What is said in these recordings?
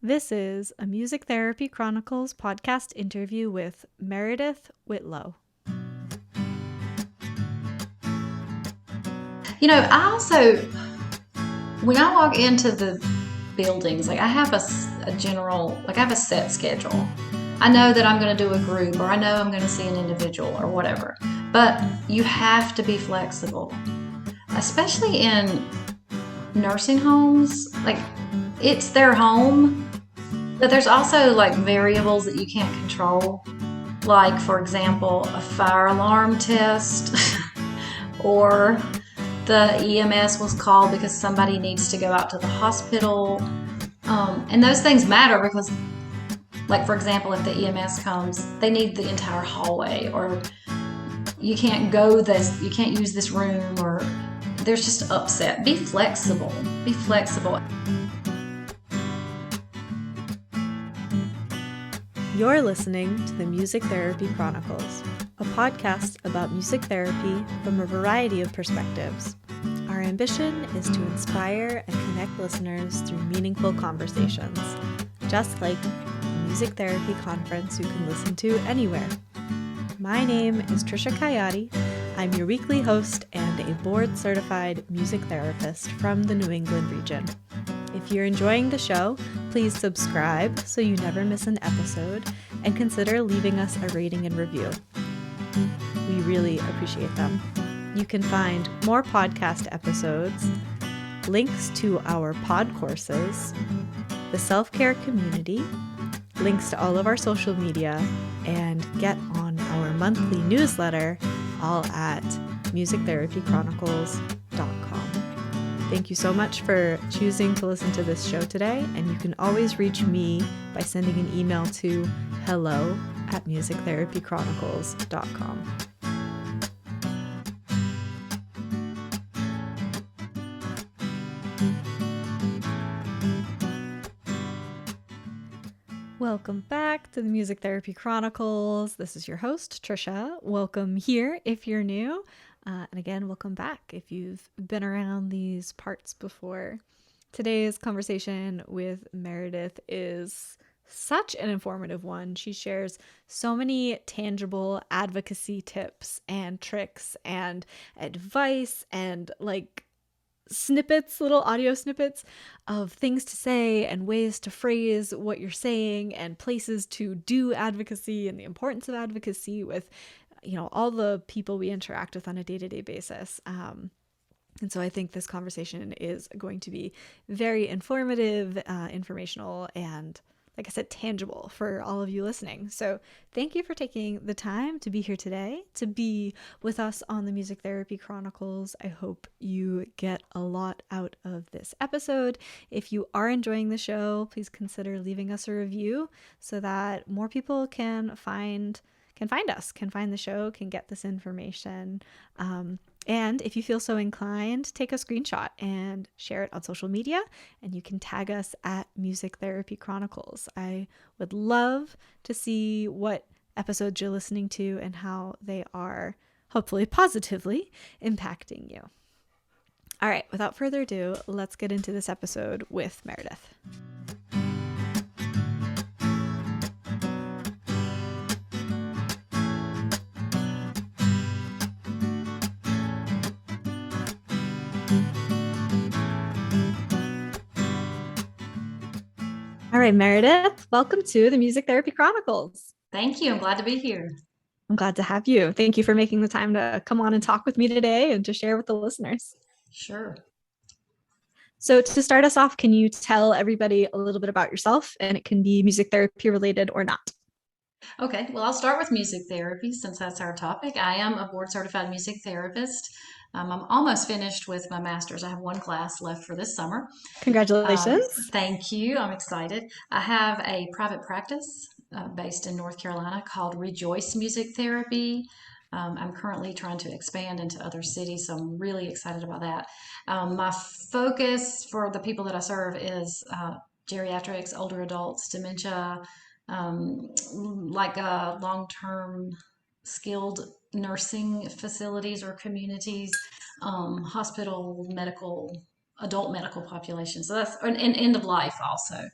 This is a Music Therapy Chronicles podcast interview with Meredith Whitlow. You know, I also, when I walk into the buildings, like I have a general, like I have a set schedule. I know that I'm going to do a group, or I know I'm going to see an individual, or whatever. But you have to be flexible, especially in nursing homes. Like, it's their home, but there's also like variables that you can't control. Like, for example, a fire alarm test or the EMS was called because somebody needs to go out to the hospital. And those things matter because, like, for example, if the EMS comes, they need the entire hallway, or you can't use this room, or there's just upset. Be flexible. Be flexible. You're listening to the Music Therapy Chronicles, a podcast about music therapy from a variety of perspectives. Our ambition is to inspire and connect listeners through meaningful conversations, just like a music therapy conference you can listen to anywhere. My name is Trisha Coyote. I'm your weekly host and a board-certified music therapist from the New England region. If you're enjoying the show, please subscribe so you never miss an episode, and consider leaving us a rating and review. We really appreciate them. You can find more podcast episodes, links to our pod courses, the self-care community, links to all of our social media, and get on our monthly newsletter, all at musictherapychronicles.com. Thank you so much for choosing to listen to this show today, and you can always reach me by sending an email to hello@musictherapychronicles.com. Welcome back to the Music Therapy Chronicles. This is your host, Trisha. Welcome here if you're new. And again, welcome back if you've been around these parts before. Today's conversation with Meredith is such an informative one. She shares so many tangible advocacy tips and tricks and advice and snippets, little audio snippets of things to say and ways to phrase what you're saying and places to do advocacy and the importance of advocacy with all the people we interact with on a day-to-day basis. And so I think this conversation is going to be very informative, informational, and, like I said, tangible for all of you listening. So thank you for taking the time to be here today, to be with us on the Music Therapy Chronicles. I hope you get a lot out of this episode. If you are enjoying the show, please consider leaving us a review so that more people can find us, can find the show, can get this information. And if you feel so inclined, take a screenshot and share it on social media, and you can tag us at Music Therapy Chronicles. I would love to see what episodes you're listening to and how they are hopefully positively impacting you. All right, without further ado, let's get into this episode with Meredith. All right, Meredith, welcome to the Music Therapy Chronicles. Thank you. I'm glad to be here. I'm glad to have you. Thank you for making the time to come on and talk with me today and to share with the listeners. Sure. So to start us off, can you tell everybody a little bit about yourself? And it can be music therapy related or not. Okay, well, I'll start with music therapy since that's our topic. I am a board certified music therapist. I'm almost finished with my master's. I have one class left for this summer. Congratulations. Thank you. I'm excited. I have a private practice based in North Carolina called Rejoice Music Therapy. I'm currently trying to expand into other cities, so I'm really excited about that. My focus for the people that I serve is geriatrics, older adults, dementia, long-term skilled nursing facilities or communities, hospital, medical, adult medical population. So that's an end of life also.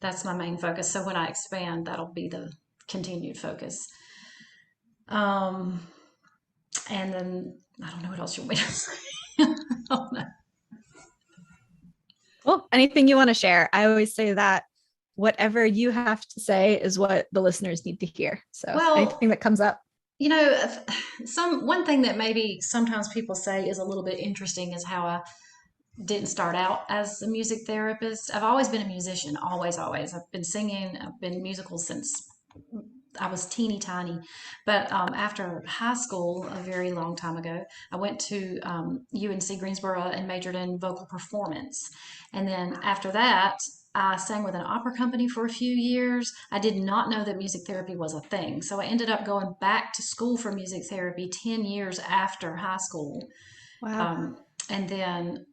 That's my main focus. So when I expand, that'll be the continued focus. Um, and then I don't know what else you want me to say. I don't know. Well, anything you want to share? I always say that whatever you have to say is what the listeners need to hear. So Well, anything that comes up. you know, one thing that maybe sometimes people say is a little bit interesting is how I didn't start out as a music therapist. I've always been a musician, always, always. I've been singing, I've been musical since I was teeny tiny. But after high school, a very long time ago, I went to UNC Greensboro and majored in vocal performance. And then after that, I sang with an opera company for a few years. I did not know that music therapy was a thing. So I ended up going back to school for music therapy 10 years after high school. Wow. Um, and then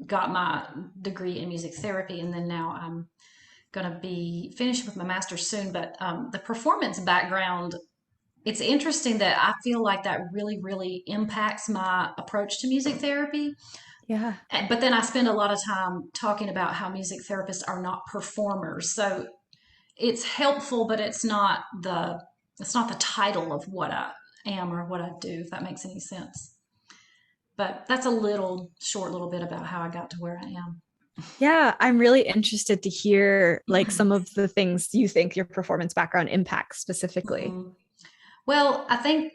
got my degree in music therapy. And then now I'm going to be finished with my master's soon. But the performance background, it's interesting that I feel like that really, really impacts my approach to music therapy. Yeah. But then I spend a lot of time talking about how music therapists are not performers. So it's helpful, but it's not the title of what I am or what I do, if that makes any sense. But that's a little bit about how I got to where I am. Yeah, I'm really interested to hear like some of the things you think your performance background impacts specifically. Mhm. Well, I think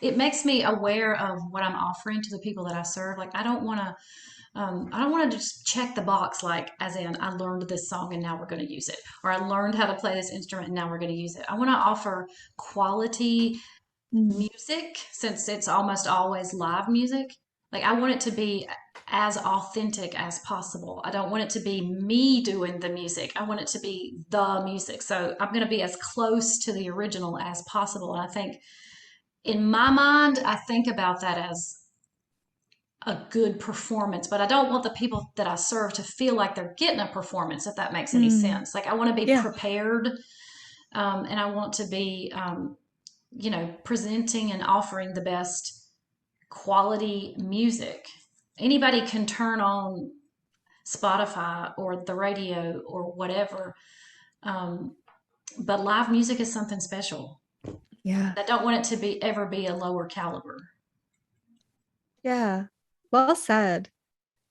it makes me aware of what I'm offering to the people that I serve. Like I don't want to just check the box, like as in I learned this song and now we're going to use it, or I learned how to play this instrument and now we're going to use it. I want to offer quality Mm. music since it's almost always live music. Like I want it to be as authentic as possible. I don't want it to be me doing the music. I want it to be the music. So I'm going to be as close to the original as possible. And I think in my mind, I think about that as a good performance, but I don't want the people that I serve to feel like they're getting a performance, if that makes any Mm. sense. Like I want to be Yeah. prepared, and I want to be, presenting and offering the best quality music. Anybody can turn on Spotify or the radio or whatever, um, but live music is something special. Yeah. I don't want it to be ever be a lower caliber. Yeah. Well said.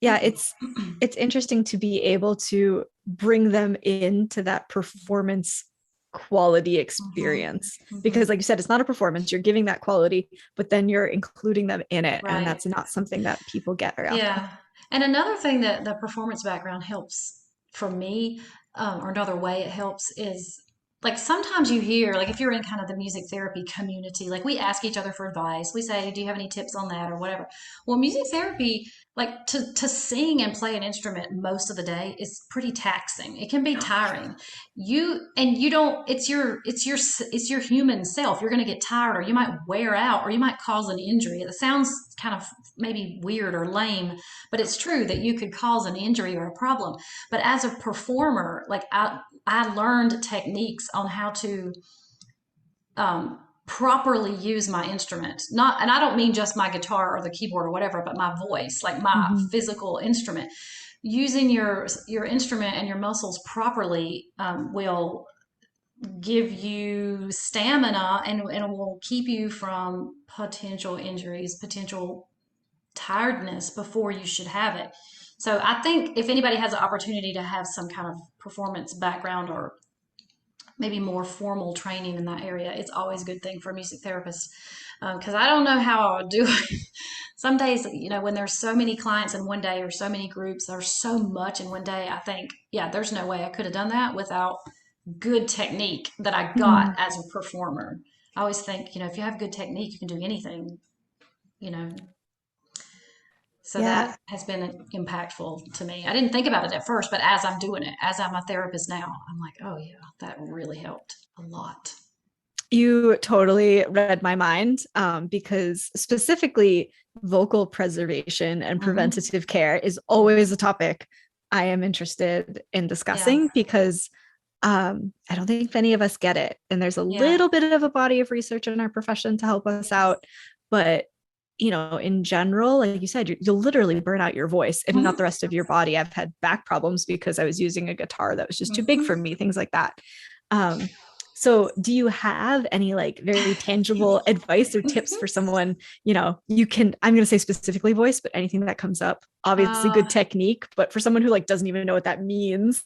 Yeah, Thank you. it's interesting to be able to bring them into that performance quality Hmm. experience Hmm. because like you said it's not a performance, you're giving that quality, but then you're including them in it, and Right. that's not something that people get very often. Yeah. And another thing that the performance background helps for me, or another way it helps is like sometimes you hear, like if you're in kind of the music therapy community, like we ask each other for advice. We say, do you have any tips on that or whatever? Well, music therapy, like to sing and play an instrument most of the day is pretty taxing. It can be tiring. You don't, it's your human self. You're going to get tired or you might wear out or you might cause an injury. It sounds kind of maybe weird or lame, but it's true that you could cause an injury or a problem. But as a performer, like I learned techniques on how to properly use my instrument. Not, and I don't mean just my guitar or the keyboard or whatever, but my voice, like my Mm-hmm. physical instrument. Using your instrument and your muscles properly will give you stamina and will keep you from potential injuries, potential tiredness before you should have it. So I think if anybody has an opportunity to have some kind of performance background or maybe more formal training in that area, it's always a good thing for a music therapist. Because I don't know how I would do it. Some days, when there's so many clients in one day or so many groups, there's so much in one day. I think, yeah, there's no way I could have done that without good technique that I got Mm. as a performer. I always think, if you have good technique, you can do anything, you know, so that Yeah, has been impactful to me. I didn't think about it at first, but as I'm doing it, as I'm a therapist now, I'm like, oh yeah, that really helped a lot. you totally read my mind, because specifically vocal preservation and Hmm. preventative care is always a topic I am interested in Yeah, discussing because I don't think many of us get it. And there's a yeah, little bit of a body of research in our profession to help us yes, out, but in general, like you said, you'll literally burn out your voice, if not the rest of your body. I've had back problems because I was using a guitar that was just too big for me, things like that. Um, so do you have any like very tangible advice or tips for someone, I'm going to say specifically voice, but anything that comes up, obviously Uh, good technique, but for someone who like doesn't even know what that means,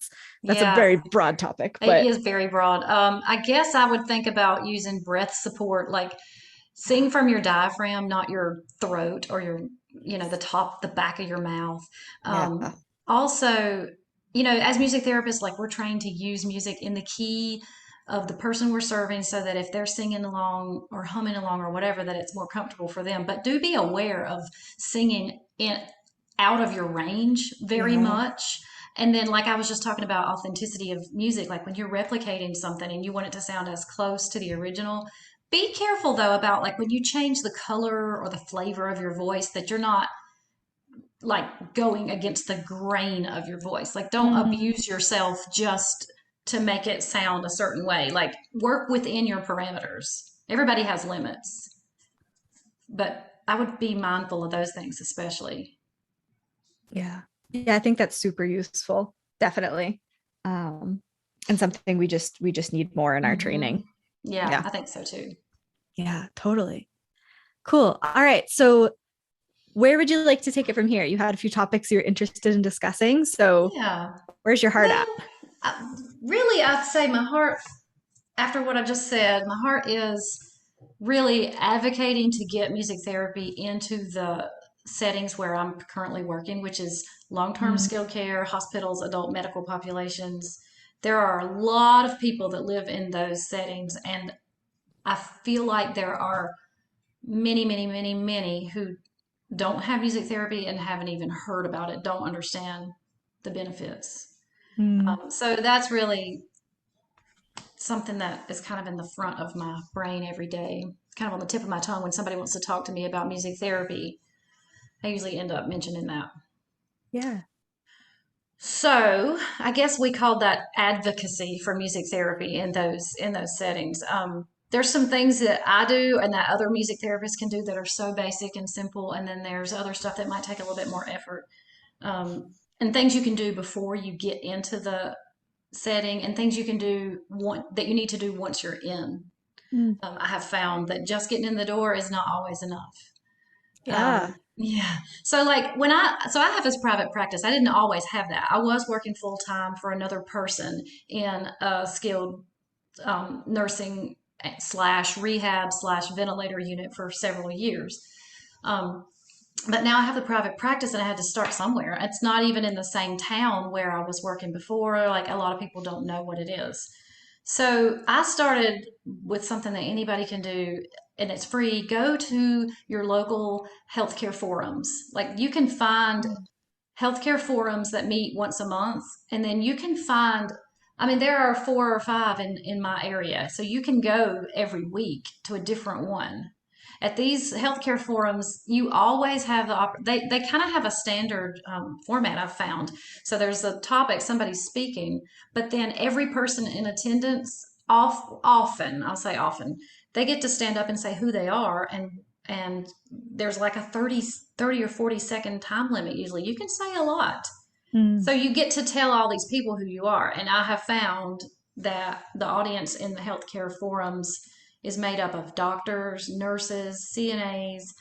that's a yeah, very broad topic, it but is very broad. I guess I would think about using breath support, like sing from your diaphragm, not your throat or the back of your mouth. yeah. Also, as music therapists, like we're trained to use music in the key of the person we're serving so that if they're singing along or humming along or whatever, that it's more comfortable for them. But do be aware of singing in out of your range very Yeah. much. And then, like I was just talking about authenticity of music, like when you're replicating something and you want it to sound as close to the original, be careful though about like when you change the color or the flavor of your voice that you're not like going against the grain of your voice. Like don't Mm, abuse yourself just to make it sound a certain way. Like work within your parameters. Everybody has limits, but I would be mindful of those things especially. yeah. Yeah, I think that's super useful. Definitely. Um, and something we just need more in our Hmm. training. Yeah, Yeah. I think so too. Yeah, totally. Cool. All right. So where would you like to take it from here? You had a few topics you're interested in discussing. So Yeah. where's your heart Well, at? really, I'd say my heart, after what I just said, my heart is really advocating to get music therapy into the settings where I'm currently working, which is long term Mm, skilled care, hospitals, adult medical populations. There are a lot of people that live in those settings, and I feel like there are many, many, many, many who don't have music therapy and haven't even heard about it, don't understand the benefits. mm, So that's really something that is kind of in the front of my brain every day, kind of on the tip of my tongue when somebody wants to talk to me about music therapy. I usually end up mentioning that. yeah. So I guess we called that advocacy for music therapy in those settings. There's some things that I do and that other music therapists can do that are so basic and simple, and then there's other stuff that might take a little bit more effort. And things you can do before you get into the setting, and things you can do that you need to do once you're in. Mm, I have found that just getting in the door is not always enough. yeah. Yeah. So like so I have this private practice. I didn't always have that. I was working full time for another person in a skilled nursing slash rehab slash ventilator unit for several years. Um, but now I have the private practice and I had to start somewhere. It's not even in the same town where I was working before. Like a lot of people don't know what it is. So I started with something that anybody can do and it's free. Go to your local healthcare forums. Like you can find Mm, healthcare forums that meet once a month, and then you can find, I mean, there are 4 or 5 in my area. So you can go every week to a different one. At these healthcare forums, you always have they kind of have a standard format I've found. So there's a topic somebody's speaking, but then every person in attendance often, I'll say often, they get to stand up and say who they are, and there's like a 30 or 40-second time limit usually. You can say a lot. mm, So you get to tell all these people who you are. And I have found that the audience in the healthcare forums is made up of doctors, nurses, CNAs,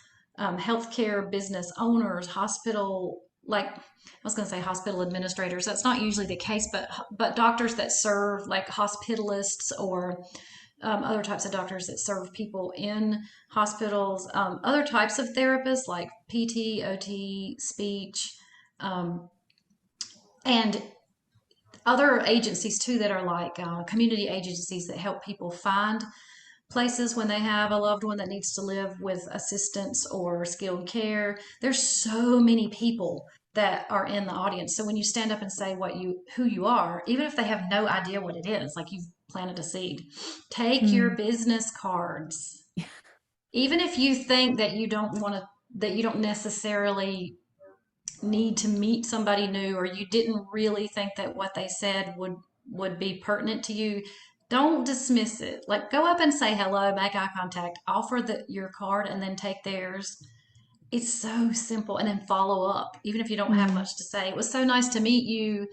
healthcare business owners, like I was going to say hospital administrators. That's not usually the case, but doctors that serve like hospitalists or other types of doctors that serve people in hospitals, other types of therapists like PT, OT, speech, um, and other agencies too that are like community agencies that help people find places when they have a loved one that needs to live with assistance or skilled care. There's so many people that are in the audience. So when you stand up and say who you are, even if they have no idea what it is, like you've planted a seed, take your mm. business cards. Even if you think that you don't necessarily need to meet somebody new, or you didn't really think that what they said would be pertinent to you, don't dismiss it. Like go up and say hello, make eye contact, offer your card, and then take theirs. it's so simple. And then follow up, even if you don't have Mm. much to say. It was so nice to meet you.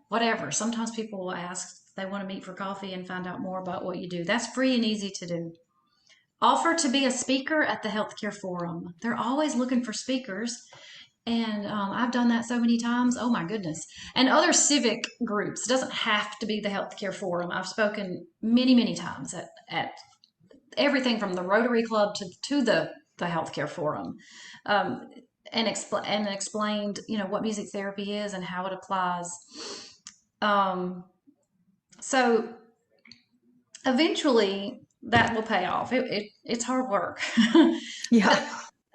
Whatever. Sometimes people will ask, they want to meet for coffee and find out more about what you do. That's free and easy to do. Offer to be a speaker at the healthcare forum. They're always looking for speakers. And I've done that so many times. Oh my goodness. And other civic groups. It doesn't have to be the healthcare forum. I've spoken many, many times at everything from the Rotary Club to the healthcare forum. Um, and explained, what music therapy is and how it applies. Um, so eventually that will pay off. It's hard work. Yeah. But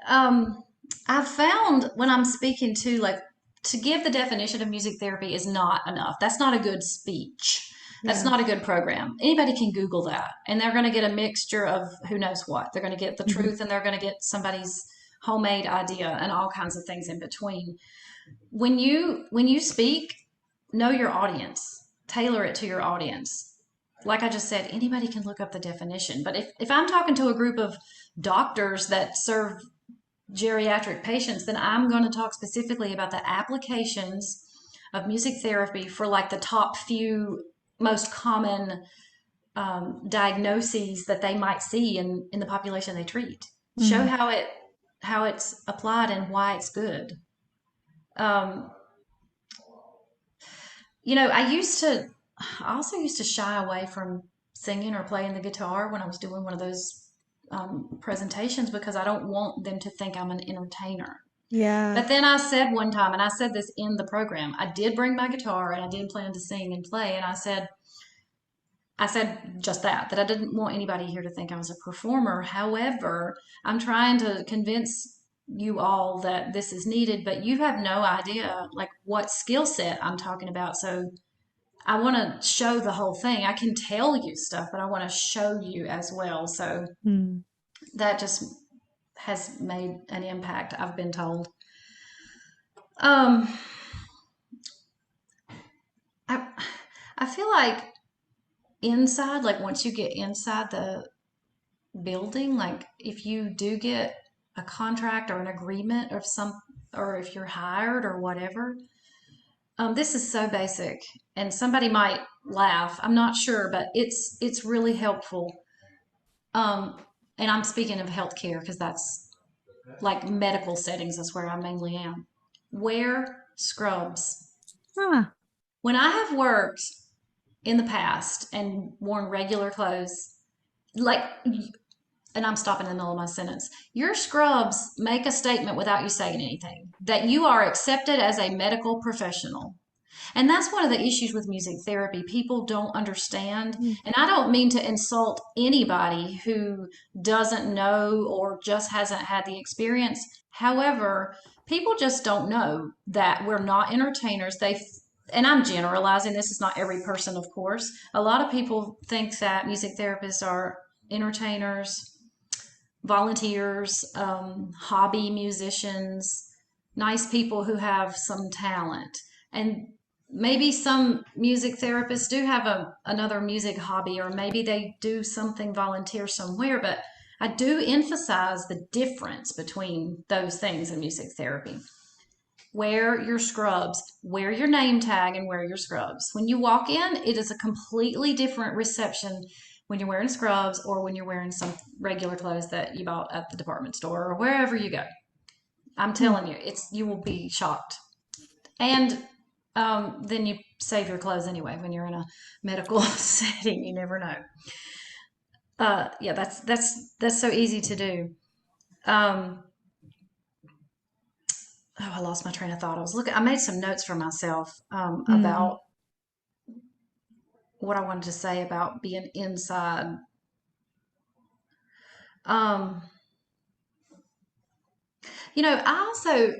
um, I've found when I'm speaking to, like, to give the definition of music therapy is not enough. That's not a good speech. That's Yeah. not a good program. Anybody can Google that, and they're going to get a mixture of who knows what. They're going to get the Mhm. truth, and they're going to get somebody's homemade idea and all kinds of things in between. When you speak, know your audience, tailor it to your audience. Like I just said, anybody can look up the definition. But if I'm talking to a group of doctors that serve geriatric patients, then I'm going to talk specifically about the applications of music therapy for, like, the top few most common diagnoses that they might see in the population they treat. Show Mm. how it's applied and why it's good. Um, I also used to shy away from singing or playing the guitar when I was doing one of those presentations, because I don't want them to think I'm an entertainer. Yeah. But then I said one time, and I said this in the program, I did bring my guitar and I did plan to sing and play. And I said just that I didn't want anybody here to think I was a performer. However, I'm trying to convince you all that this is needed, but you have no idea, like, what skill set I'm talking about. So I want to show the whole thing. I can tell you stuff, but I want to show you as well. So Mm. that just has made an impact, I've been told. Um, I I feel like inside, like, once you get inside the building, like, if you do get a contract or an agreement of some, or if you're hired or whatever, this is so basic, and somebody might laugh. I'm not sure, but it's really helpful. Um, and I'm speaking of healthcare because that's, like, medical settings. That's where I mainly am. Wear scrubs. Ah. When I have worked in the past and worn regular clothes, like, and I'm stopping in the middle of my sentence. Your scrubs make a statement without you saying anything that you are accepted as a medical professional. And that's one of the issues with music therapy. People don't understand. Mm. And I don't mean to insult anybody who doesn't know or just hasn't had the experience. However, people just don't know that we're not entertainers. And I'm generalizing. This is not every person, of course. A lot of people think that music therapists are entertainers, volunteers, hobby musicians, nice people who have some talent. And maybe some music therapists do have another music hobby, or maybe they do something volunteer somewhere. But I do emphasize the difference between those things in music therapy. Wear your scrubs, wear your name tag, and wear your scrubs. When you walk in, it is a completely different reception when you're wearing scrubs or when you're wearing some regular clothes that you bought at the department store or wherever you go. I'm Mm. telling you, you will be shocked. And then you save your clothes anyway when you're in a medical setting. You never know. Yeah, that's so easy to do. Um, oh, I lost my train of thought. I made some notes for myself Mm. about what I wanted to say about being inside. Um, I also,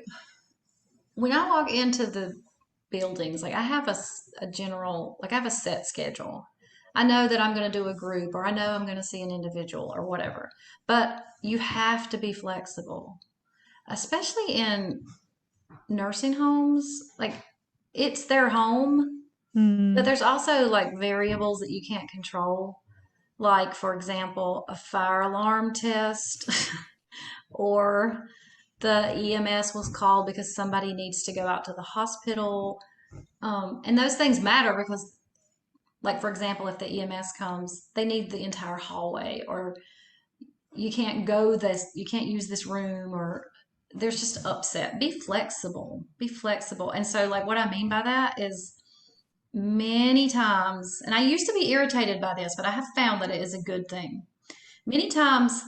when I walk into the buildings, like, I have a general, like, I have a set schedule. I know that I'm going to do a group, or I know I'm going to see an individual or whatever. But you have to be flexible, especially in nursing homes. Like, it's their home, but Mm. there's also, like, variables that you can't control. Like, for example, a fire alarm test. or the EMS was called because somebody needs to go out to the hospital. And those things matter because, like, for example, if the EMS comes, they need the entire hallway, or you can't use this room, or there's just upset. Be flexible. Be flexible. And so, like, what I mean by that is many times, and I used to be irritated by this, but I have found that it is a good thing. Many times,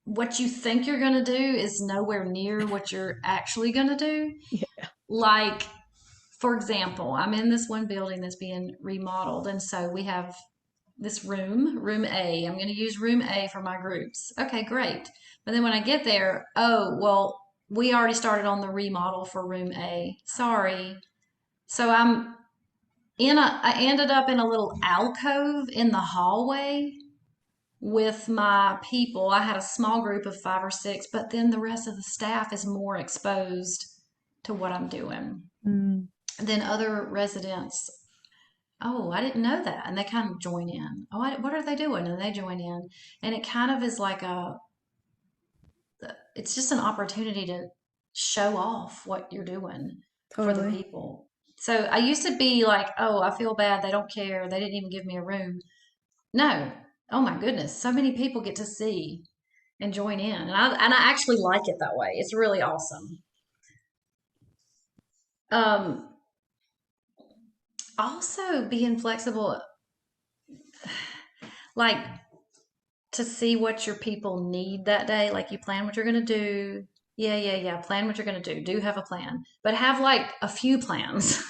what you think you're going to do is nowhere near what you're actually going to do. Yeah. Like, for example, I'm in this one building that's being remodeled, and so we have this room A. I'm going to use room A for my groups. Okay, great. But then when I get there, oh, well, we already started on the remodel for room A. Sorry. So I ended up in a little alcove in the hallway with my people. I had a small group of 5 or 6, but then the rest of the staff is more exposed to what I'm doing Mm. than other residents. Oh, I didn't know that. And they kind of join in. Oh, what are they doing? And they join in. And it kind of is like it's just an opportunity to show off what you're doing for the Totally. people. So I used to be like, oh, I feel bad. They don't care. They didn't even give me a room. No. Oh my goodness. So many people get to see and join in. And I actually like it that way. It's really awesome. Um, Also being flexible, like to see what your people need that day. Like you plan what you're going to do. Yeah. Plan what you're going to do. Do have a plan, but have like a few plans.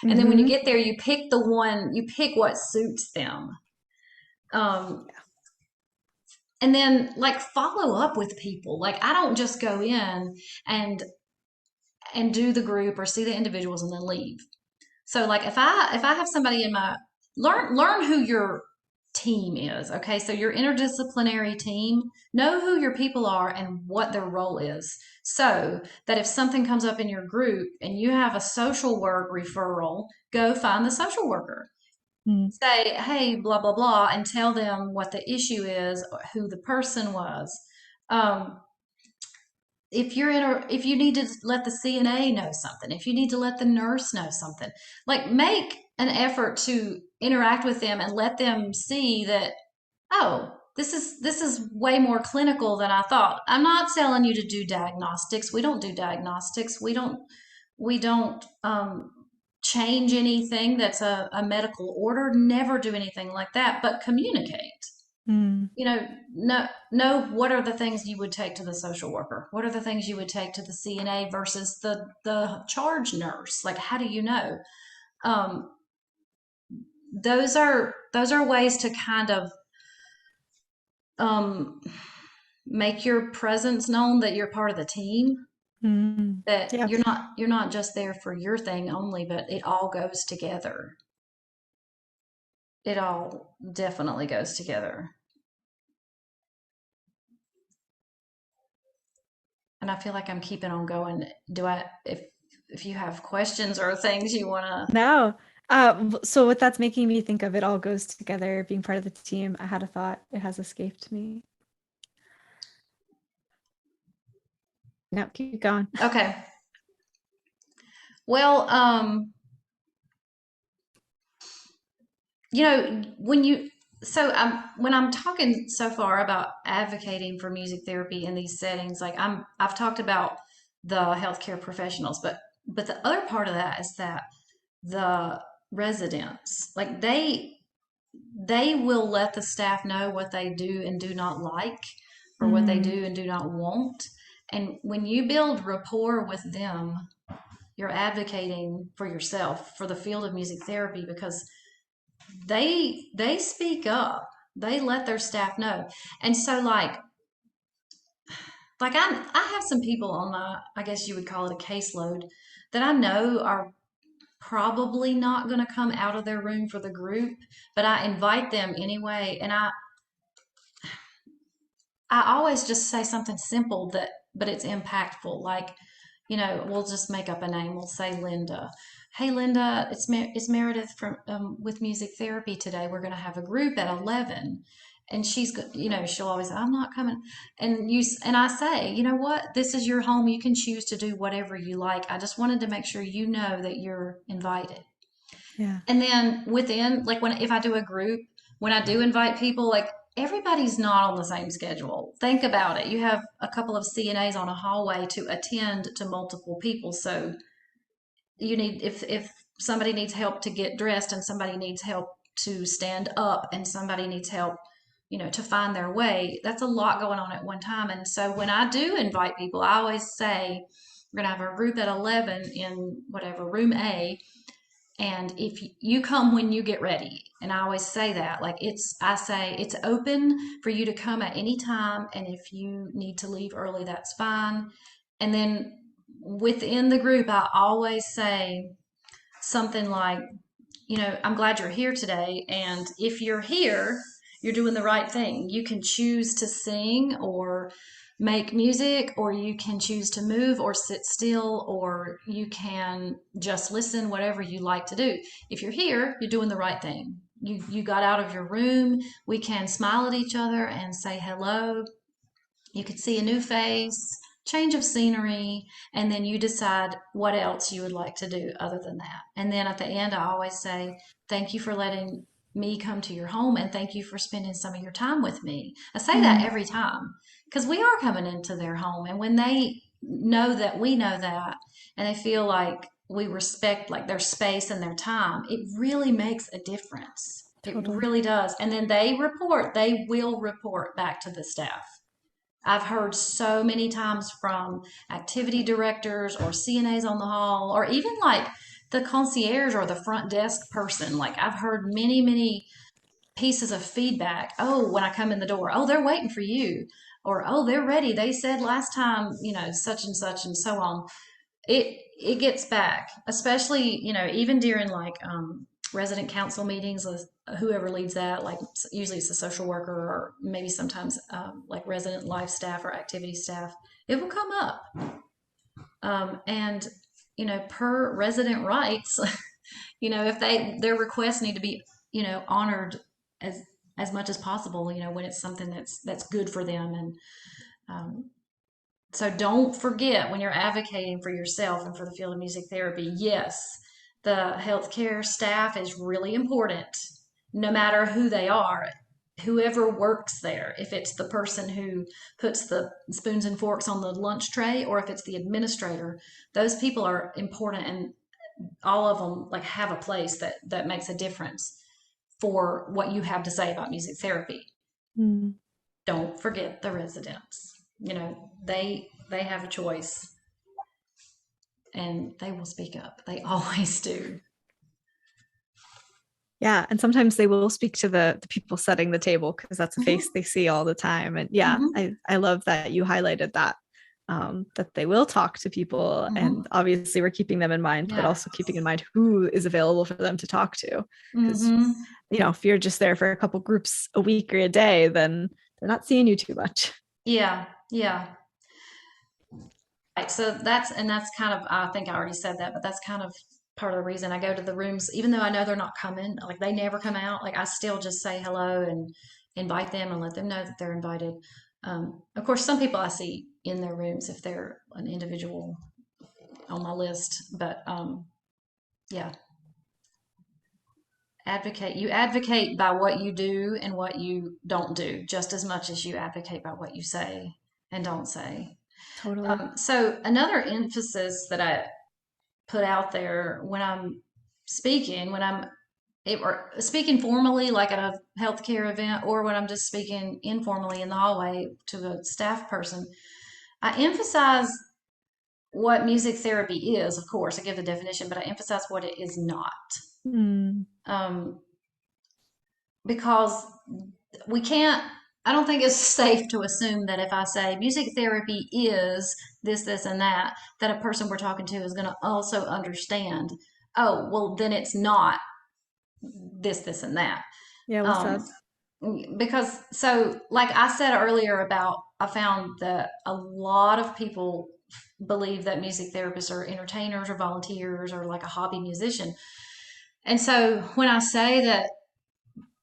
And then when you Mm-hmm. get there, you pick what suits them. Um, and then like follow up with people. Like I don't just go in and do the group or see the individuals and then leave. So like if I have somebody in my learn who your team is. Okay, so your interdisciplinary team, know who your people are and what their role is. So that if something comes up in your group and you have a social work referral, go find the social worker. Mm. Say, hey, blah blah blah, and tell them what the issue is, who the person was. Um, if you need to let the CNA know something, if you need to let the nurse know something, like make an effort to interact with them and let them see that, oh, this is way more clinical than I thought. I'm not telling you to do diagnostics. We don't do diagnostics. We don't change anything that's a medical order. Never do anything like that, but communicate. Mm. Know what are the things you would take to the social worker? What are the things you would take to the CNA versus the charge nurse? Like, how do you know? Um, those are ways to kind of um, make your presence known that you're part of the team. Mm. That Yeah. you're not just there for your thing only, but it all goes together. It all definitely goes together. And I feel like I'm keeping on going. Do I if you have questions or things you want to. No. So what that's making me think of, it all goes together, being part of the team. I had a thought. It has escaped me. No, keep going. Okay. Well, when you when I'm talking so far about advocating for music therapy in these settings, like I've talked about the healthcare professionals, but the other part of that is that the residents, like they will let the staff know what they do and do not like, or what they Mm. do and do not want. And when you build rapport with them, you're advocating for yourself, for the field of music therapy, because they speak up. They let their staff know. And so like I have some people on my, I guess you would call it a caseload, that I know are probably not going to come out of their room for the group, but I invite them anyway. And I always just say something simple but it's impactful. Like, we'll just make up a name. We'll say Linda. Hey, Linda, it's Meredith from with Music Therapy today. We're going to have a group at 11. And she'll always say, I'm not coming. And I say, you know what? This is your home. You can choose to do whatever you like. I just wanted to make sure you know that you're invited. Yeah. And then within, like if I do a group, when I do invite people, like everybody's not on the same schedule. Think about it. You have a couple of CNAs on a hallway to attend to multiple people. So if somebody needs help to get dressed and somebody needs help to stand up and somebody needs help, to find their way, that's a lot going on at one time. And so when I do invite people, I always say, we're going to have a group at 11 in whatever room A, and if you come when you get ready. And I always say that, like, I say it's open for you to come at any time, and if you need to leave early, that's fine. And then within the group, I always say something like, I'm glad you're here today, and if you're here, you're doing the right thing. You can choose to sing or make music, or you can choose to move or sit still, or you can just listen, whatever you like to do. If you're here, you're doing the right thing. You got out of your room. We can smile at each other and say hello. You could see a new face, change of scenery, and then you decide what else you would like to do other than that. And then at the end, I always say, thank you for letting me come to your home, and thank you for spending some of your time with me. I say that Mm, every time because we are coming into their home. And when they know that we know that, and they feel like we respect like their space and their time, it really makes a difference. It totally. really does. And then they will report back to the staff. I've heard so many times from activity directors or CNAs on the hall, or even like the concierge or the front desk person. Like, I've heard many, many pieces of feedback. Oh, when I come in the door, oh, they're waiting for you. Or, oh, they're ready. They said last time, such and such, and so on. It gets back, especially, even during like resident council meetings with whoever leads that. Like, usually it's a social worker, or maybe sometimes like resident life staff or activity staff. It will come up, and per resident rights, if their requests need to be honored as much as possible, when it's something that's good for them. And um, so don't forget, when you're advocating for yourself and for the field of music therapy, yes, the healthcare staff is really important, no matter who they are, whoever works there. If it's the person who puts the spoons and forks on the lunch tray, or if it's the administrator, those people are important, and all of them like have a place that makes a difference for what you have to say about music therapy. Mm. Don't forget the residents. They have a choice, and they will speak up. They always do. Yeah. And sometimes they will speak to the people setting the table because that's a face Mm-hmm. they see all the time. And yeah, Mm-hmm. I love that you highlighted that, that they will talk to people. Mm-hmm. And obviously we're keeping them in mind, but Yeah. also keeping in mind who is available for them to talk to. Because, Mm-hmm. if you're just there for a couple groups a week or a day, then they're not seeing you too much. Yeah. Yeah. Right. So that's kind of, I think I already said that, but that's kind of part of the reason I go to the rooms, even though I know they're not coming. Like, they never come out. Like, I still just say hello and invite them and let them know that they're invited. Of course, some people I see in their rooms if they're an individual on my list, but yeah, you advocate by what you do and what you don't do, just as much as you advocate by what you say and don't say. Totally. So another emphasis that I put out there when I'm speaking, or speaking formally, like at a healthcare event, or when I'm just speaking informally in the hallway to a staff person, I emphasize what music therapy is. Of course, I give the definition, but I emphasize what it is not. Mm. Um, because we can't, I don't think it's safe to assume that if I say music therapy is this, and that a person we're talking to is going to also understand, oh, well, then it's not this, and that. Yeah, well said. Um, because, so like I said earlier about, I found that a lot of people believe that music therapists are entertainers or volunteers or like a hobby musician. And so when I say that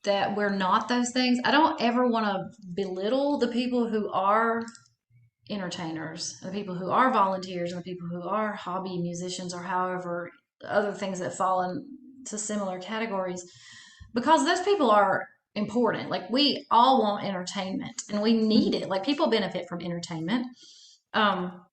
that we're not those things. I don't ever want to belittle the people who are entertainers, the people who are volunteers, and the people who are hobby musicians, or however other things that fall into similar categories, because those people are important. Like, we all want entertainment and we need Mhm. it. Like, people benefit from entertainment. Um,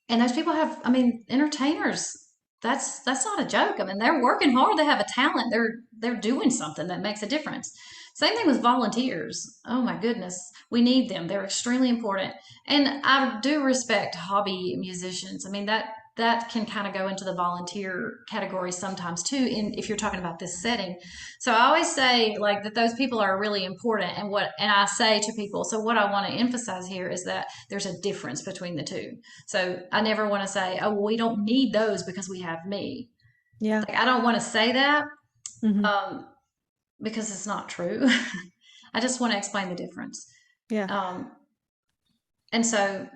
and those people have, I mean, entertainers, that's not a joke. I mean, they're working hard, they have a talent, they're doing something that makes a difference. Same thing with volunteers. Oh my goodness, we need them. They're extremely important. And I do respect hobby musicians. I mean, that can kind of go into the volunteer category sometimes too, in if you're talking about this setting. So I always say, like, that those people are really important. And I say to people, so what I want to emphasize here is that there's a difference between the two. So I never want to say, oh, well, we don't need those because we have me. Yeah. Like, I don't want to say that, Hmm. um, because it's not true. I just want to explain the difference. Yeah. Um, and so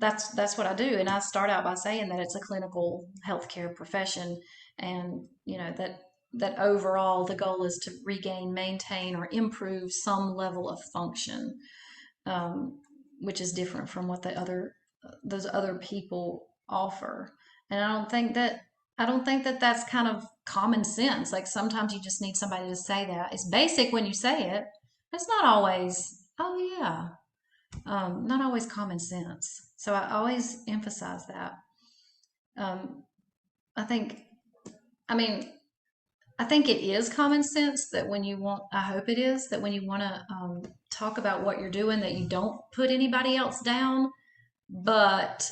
that's what I do. And I start out by saying that it's a clinical healthcare profession, and that overall the goal is to regain, maintain, or improve some level of function, um, which is different from what those other people offer. And I don't think that that's kind of common sense. Like, sometimes you just need somebody to say that. It's basic when you say it. It's not always, oh yeah, not always common sense. So I always emphasize that. Um, I think, I mean, I think it is common sense that when you want, I hope it is, that when you want to talk about what you're doing, that you don't put anybody else down. But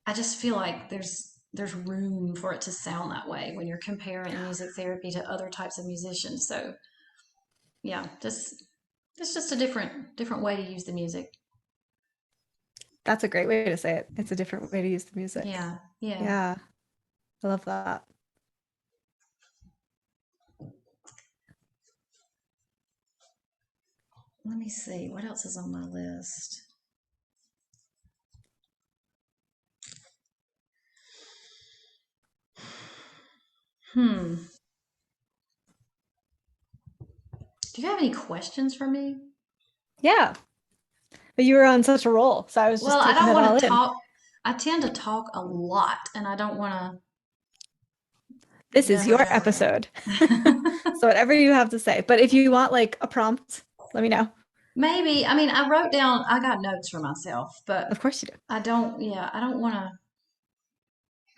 I just feel like there's room for it to sound that way when you're comparing music therapy to other types of musicians. So yeah, just it's just a different way to use the music. That's a great way to say it. It's a different way to use the music. Yeah, yeah. Yeah. I love that. Let me see what else is on my list. Hmm. Do you have any questions for me? Yeah. But you were on such a roll. So I was Well, just I taking don't it all want to in. talk. I tend to talk a lot, and I don't want This to is jabber your jabber. episode. So whatever you have to say. But if you want like a prompt, let me know. Maybe. I mean, I wrote down. I got notes for myself, but Of course you do. I don't. Yeah, I don't want to.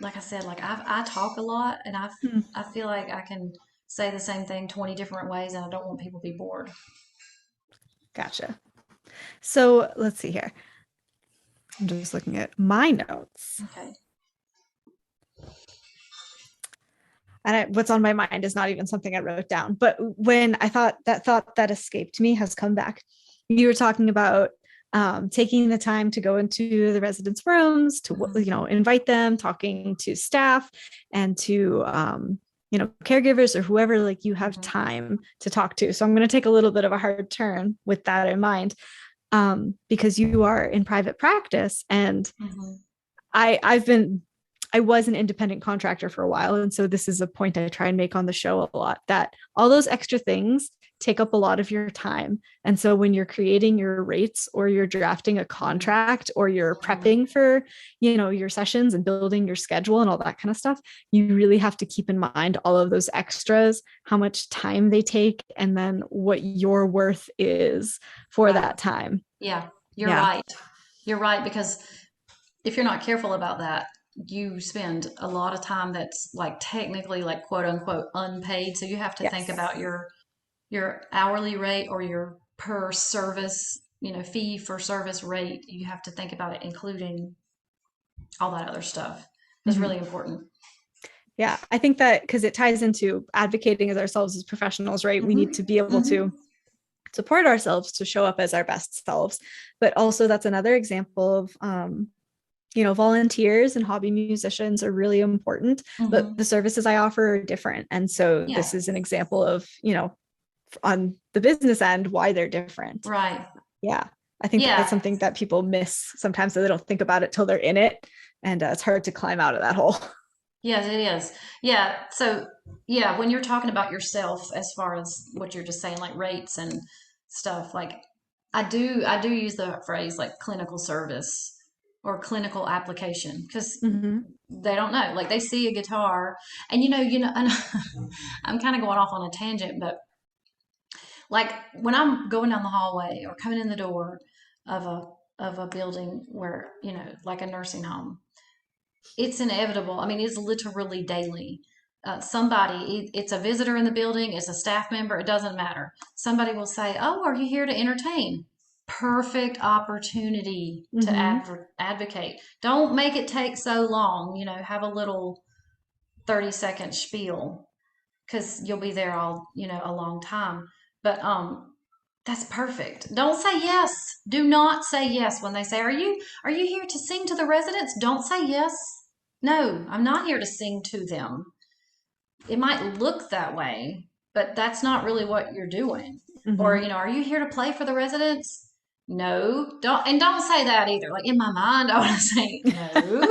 Like I said, like I talk a lot, and Hmm. I feel like I can say the same thing 20 different ways, and I don't want people to be bored. Gotcha. So let's see here. I'm just looking at my notes. Okay. And what's on my mind is not even something I wrote down. But when I thought that escaped me has come back. You were talking about taking the time to go into the residents' rooms, to Mm-hmm. invite them, talking to staff, and to caregivers or whoever like you have Mm-hmm. time to talk to. So I'm going to take a little bit of a hard turn with that in mind, because you are in private practice, and Mm-hmm. I've been I was an independent contractor for a while. And so this is a point I try and make on the show a lot, that all those extra things take up a lot of your time. And so when you're creating your rates, or you're drafting a contract, or you're Mm-hmm. prepping for, your sessions and building your schedule and all that kind of stuff, you really have to keep in mind all of those extras, how much time they take, and then what your worth is for Right. that time. Yeah, you're Yeah. right. You're right, because if you're not careful about that, you spend a lot of time that's like technically, like, quote unquote unpaid. So you have to think Yes. about your hourly rate, or your per service, fee for service rate. You have to think about it, including all that other stuff. That's Mm-hmm. really important. Yeah, I think that because it ties into advocating as ourselves as professionals, right? We Mm-hmm. need to be able Mm-hmm. to support ourselves to show up as our best selves. But also, that's another example of, volunteers and hobby musicians are really important, but Mm-hmm. the services I offer are different. And so, Yeah. this is an example of, on the business end, why they're different. Right. Yeah. I think that's Yeah. something that people miss sometimes, that they don't think about it till they're in it. And it's hard to climb out of that hole. Yes, it is. Yeah. So, yeah, when you're talking about yourself, as far as what you're just saying, like rates and stuff, like I do use the phrase like clinical service or clinical application because Mm-hmm. they don't know. Like they see a guitar, and and I'm kind of going off on a tangent, but like when I'm going down the hallway or coming in the door of a building where, like a nursing home, it's inevitable. I mean, it's literally daily. It's a visitor in the building, it's a staff member, it doesn't matter. Somebody will say, "Oh, are you here to entertain?" Perfect opportunity to Mm-hmm. advocate. Don't make it take so long. Have a little 30-second spiel because you'll be there a long time. But that's perfect. Don't say yes. Do not say yes when they say, "Are you here to sing to the residents?" Don't say yes. No, I'm not here to sing to them. It might look that way, but that's not really what you're doing. Or, Mm-hmm. "Are you here to play for the residents?" No, don't say that either. Like in my mind, I want to say no,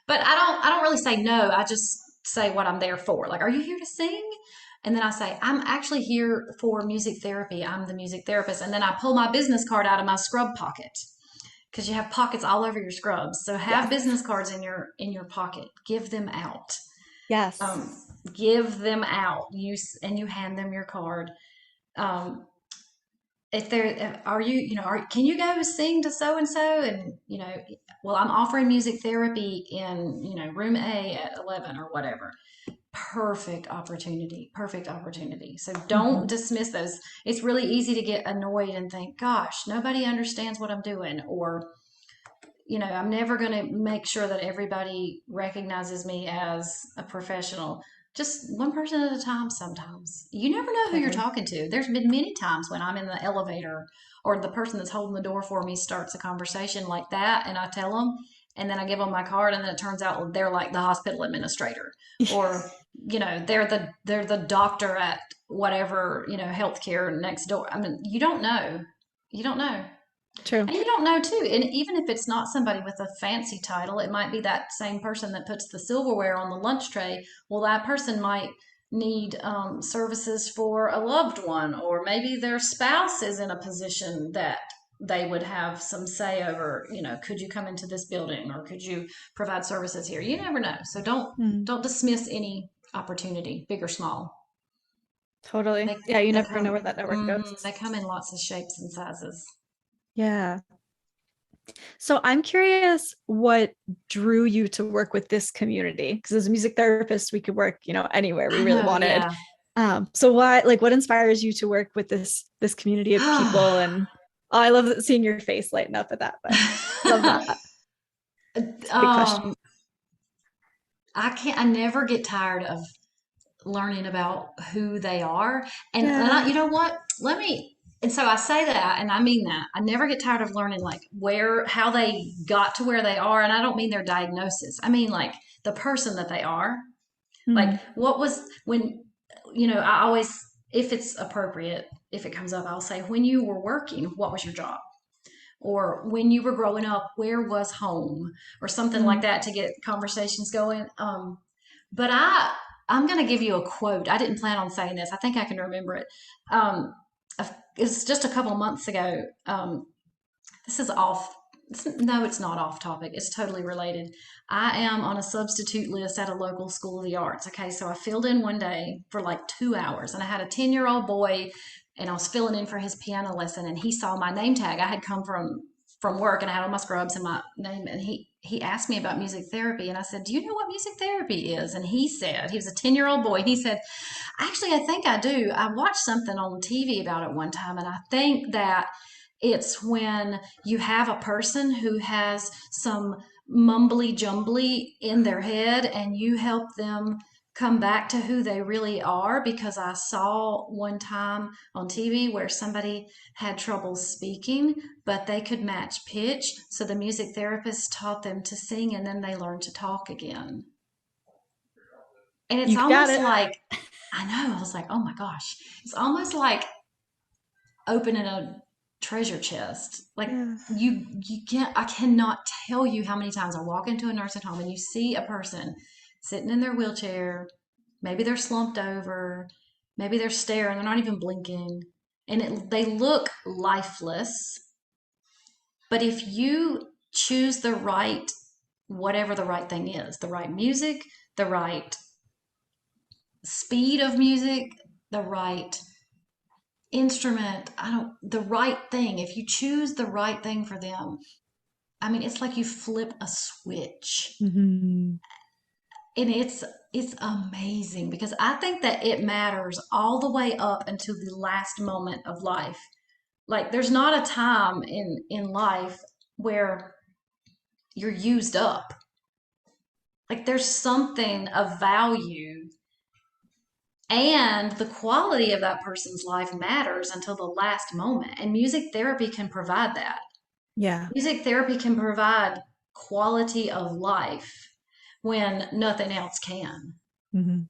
but I don't really say no. I just say what I'm there for. Like, "Are you here to sing?" And then I say, "I'm actually here for music therapy. I'm the music therapist." And then I pull my business card out of my scrub pocket because you have pockets all over your scrubs. So have Yes. business cards in your pocket. Give them out. Yes. Um, give them out. You hand them your card. Um, if they're are you you know are, can you go sing to so and so, and well, I'm offering music therapy in room A at 11 or whatever. Perfect opportunity. So don't Mm-hmm. dismiss those. It's really easy to get annoyed and think, "Gosh, nobody understands what I'm doing," or "I'm never going to make sure that everybody recognizes me as a professional." Just one person at a time sometimes. You never know who you're Totally. talking to. There's been many times when I'm in the elevator or the person that's holding the door for me starts a conversation like that, and I tell them, and then I give them my card, and then it turns out they're like the hospital administrator, or they're the doctor at whatever, healthcare next door. I mean, you don't know. You don't know. True. And you don't know too. And even if it's not somebody with a fancy title, it might be that same person that puts the silverware on the lunch tray. Well, that person might need services for a loved one, or maybe their spouse is in a position that they would have some say over. Could you come into this building, or could you provide services here? You never know. So don't Mm, don't dismiss any opportunity, big or small. totally. They Yeah, you they never know come where that network mhm, goes. they come in lots of shapes and sizes. Yeah. So I'm curious what drew you to work with this community? Because as a music therapist, we could work, anywhere we I really know, wanted. yeah. So what inspires you to work with this community of people? And oh, I love seeing your face lighten up at that, but love that. It's a big um, question. I never get tired of learning about who they are. And you Yeah. know what? And so I say that, and I mean that. I never get tired of learning, like, how they got to where they are. And I don't mean their diagnosis. I mean, like, the person that they are. Like, Mm, what was when, I always, if it's appropriate, if it comes up, I'll say, "When you were working, what was your job?" Or, "When you were growing up, where was home?" Or something like mm. that to get conversations going. But I'm going to give you a quote. I didn't plan on saying this. I think I can remember it. Um, it's just a couple months ago. This is off. No, it's not off topic. It's totally related. I am on a substitute list at a local school of the arts. Okay, so I filled in one day for like 2 hours, and I had a 10-year-old boy, and I was filling in for his piano lesson, and he saw my name tag. I had come from work, and I had on my scrubs and my name, and he asked me about music therapy, and I said, "Do you know what music therapy is?" And he was a 10-year-old boy. He said, "Actually, I think I do. I watched something on TV about it one time, and I think that it's when you have a person who has some mumbly jumbly in their head, and you help them come back to who they really are, because I saw one time on TV where somebody had trouble speaking, but they could match pitch. So the music therapist taught them to sing, and then they learned to talk again." And it's You've got almost it. like, I know, I was like, "Oh my gosh." It's almost like opening a treasure chest. Like Yeah. I cannot tell you how many times I walk into a nursing home and you see a person sitting in their wheelchair, maybe they're slumped over, maybe they're staring, they're not even blinking, and they look lifeless. But if you choose the right, whatever the right thing is, the right music, the right speed of music, the right instrument, the right thing, if you choose the right thing for them, I mean, it's like you flip a switch. Mm-hmm. And it's amazing because I think that it matters all the way up until the last moment of life. Like there's not a time in life where you're used up. Like there's something of value, and the quality of that person's life matters until the last moment. And music therapy can provide that. Yeah. Music therapy can provide quality of life when nothing else can. Mm-hmm.